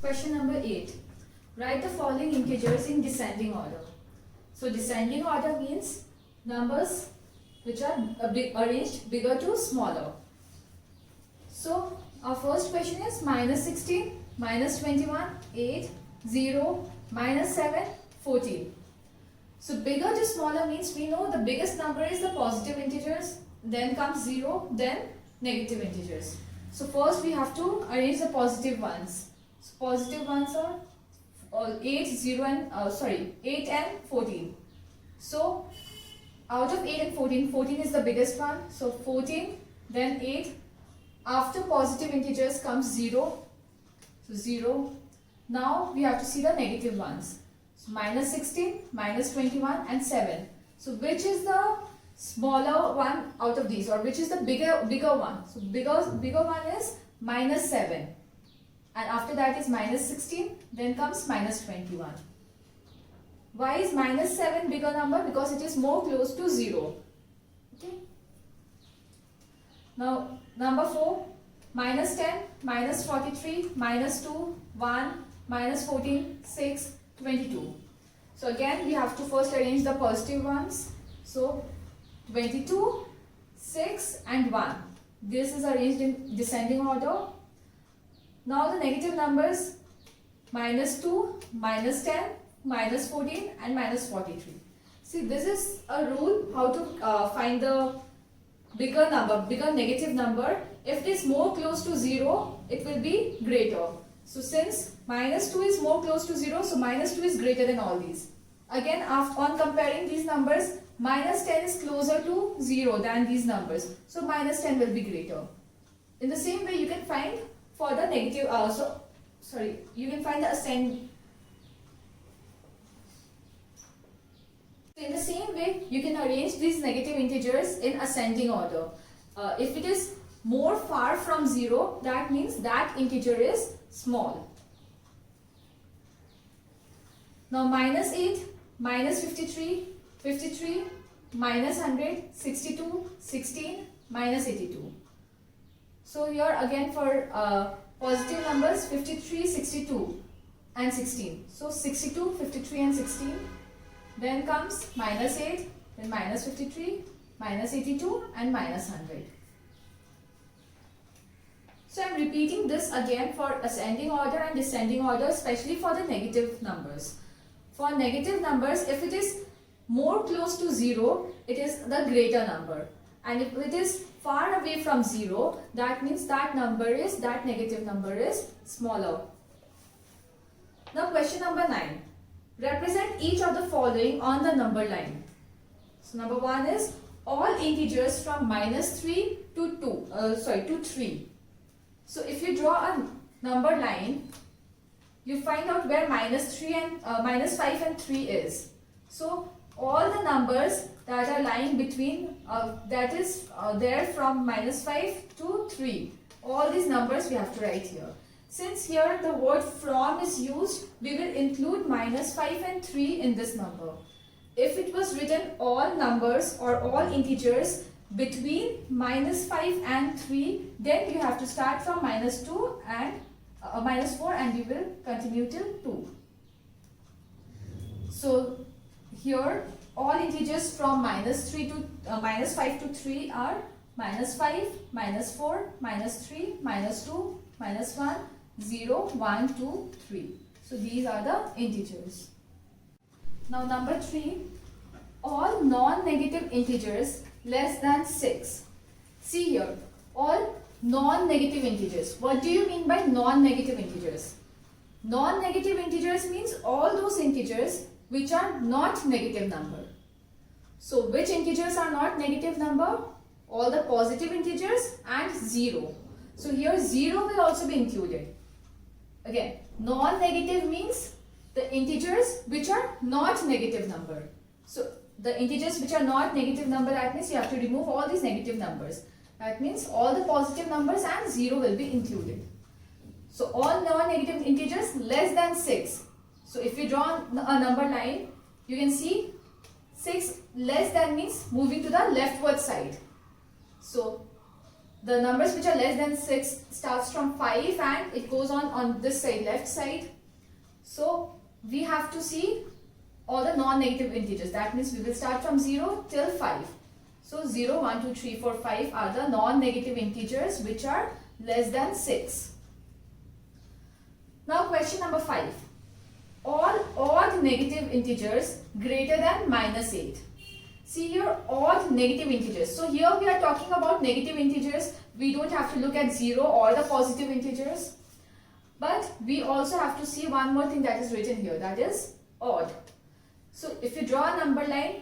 Question number 8. Write the following integers in descending order. So descending order means numbers which are arranged bigger to smaller. So our first question is minus 16, minus 21, 8, 0, minus 7, 14. So bigger to smaller means we know the biggest number is the positive integers, then comes 0, then negative integers. So first we have to arrange the positive ones. So positive ones are 8 and 14. So out of 8 and 14, 14 is the biggest one. So 14, then 8. After positive integers comes 0. So 0. Now we have to see the negative ones. So minus 16, minus 21 and 7. So which is the smaller one out of these, or which is the bigger one? So bigger one is minus 7. And after that is minus 16, then comes minus 21. Why is minus 7 bigger number? Because it is more close to 0. Okay. Now number 4, minus 10, minus 43, minus 2, 1, minus 14, 6, 22. So again we have to first arrange the positive ones. So 22, 6 and 1. This is arranged in descending order. Now the negative numbers minus 2, minus 10, minus 14 and minus 43. See, this is a rule how to find the bigger negative number. If it is more close to 0, it will be greater. So since minus 2 is more close to 0, so minus 2 is greater than all these. Again, on comparing these numbers, minus 10 is closer to 0 than these numbers. So minus 10 will be greater. In the same way, you can find for the negative, you can find the ascend. In the same way, you can arrange these negative integers in ascending order. If it is more far from 0, that means that integer is small. Now minus 8, minus 53, 53, minus 100, 62, 16, minus 82. So here again for positive numbers 53, 62 and 16. So 62, 53 and 16. Then comes minus 8, then minus 53, minus 82 and minus 100. So I am repeating this again for ascending order and descending order, especially for the negative numbers. For negative numbers, if it is more close to 0, it is the greater number. And if it is far away from 0, that means that negative number is smaller. Now question number 9. Represent each of the following on the number line. So number 1 is all integers from minus 3 to 3. So if you draw a number line, you find out where minus 5 and 3 is. So all the numbers that are lying between, there from minus 5 to 3. All these numbers we have to write here. Since here the word from is used, we will include minus 5 and 3 in this number. If it was written all numbers or all integers between minus 5 and 3, then you have to start from minus 2 and minus 4 and you will continue till 2. So here all integers from minus 5 to 3 are minus 5, minus 4, minus 3, minus 2, minus 1, 0, 1, 2, 3. So these are the integers. Now number 3, all non-negative integers less than 6. See here, all non-negative integers. What do you mean by non-negative integers? Non-negative integers means all those integers which are not negative number. So which integers are not negative number? All the positive integers and 0. So here 0 will also be included. Again, non-negative means the integers which are not negative number. So the integers which are not negative number, that means you have to remove all these negative numbers. That means all the positive numbers and 0 will be included. So all non-negative integers less than 6. So if you draw a number line, you can see 6 less than means moving to the leftward side. So the numbers which are less than 6 starts from 5 and it goes on this side, left side. So we have to see all the non-negative integers. That means we will start from 0 till 5. So 0, 1, 2, 3, 4, 5 are the non-negative integers which are less than 6. Now question number 5. All odd negative integers greater than -8. See here, odd negative integers. So here we are talking about negative integers. We don't have to look at 0 or the positive integers. But we also have to see one more thing that is written here, that is odd. So if you draw a number line,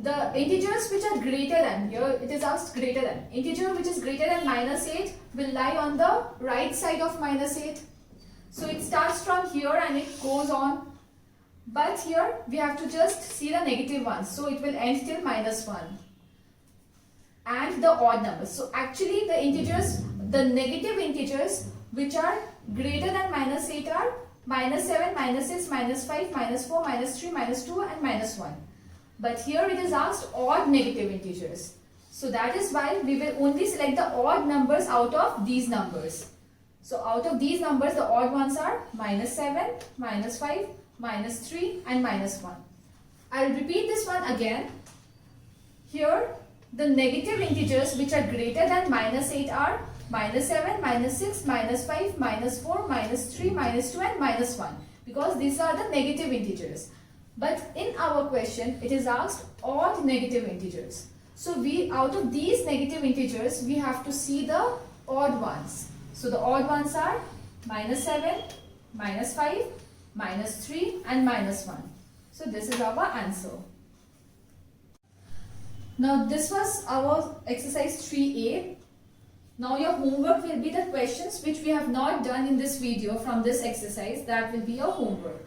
the integers which are greater than, here it is asked greater than. Integer which is greater than -8 will lie on the right side of -8. So it starts from here and it goes on. But here we have to just see the negative ones. So it will end till -1. And the odd numbers. So actually the integers, the negative integers which are greater than -8 are -7, -6, -5, -4, -3, -2 and -1. But here it is asked odd negative integers. So that is why we will only select the odd numbers out of these numbers. So out of these numbers, the odd ones are -7, -5, -3 and -1. I'll repeat this one again. Here the negative integers which are greater than -8 are -7, -6, -5, -4, -3, -2 and -1, because these are the negative integers. But in our question it is asked odd negative integers. So we, out of these negative integers, we have to see the odd ones. So the odd ones are -7, -5, -3 and -1. So this is our answer. Now this was our exercise 3A. Now your homework will be the questions which we have not done in this video from this exercise. That will be your homework.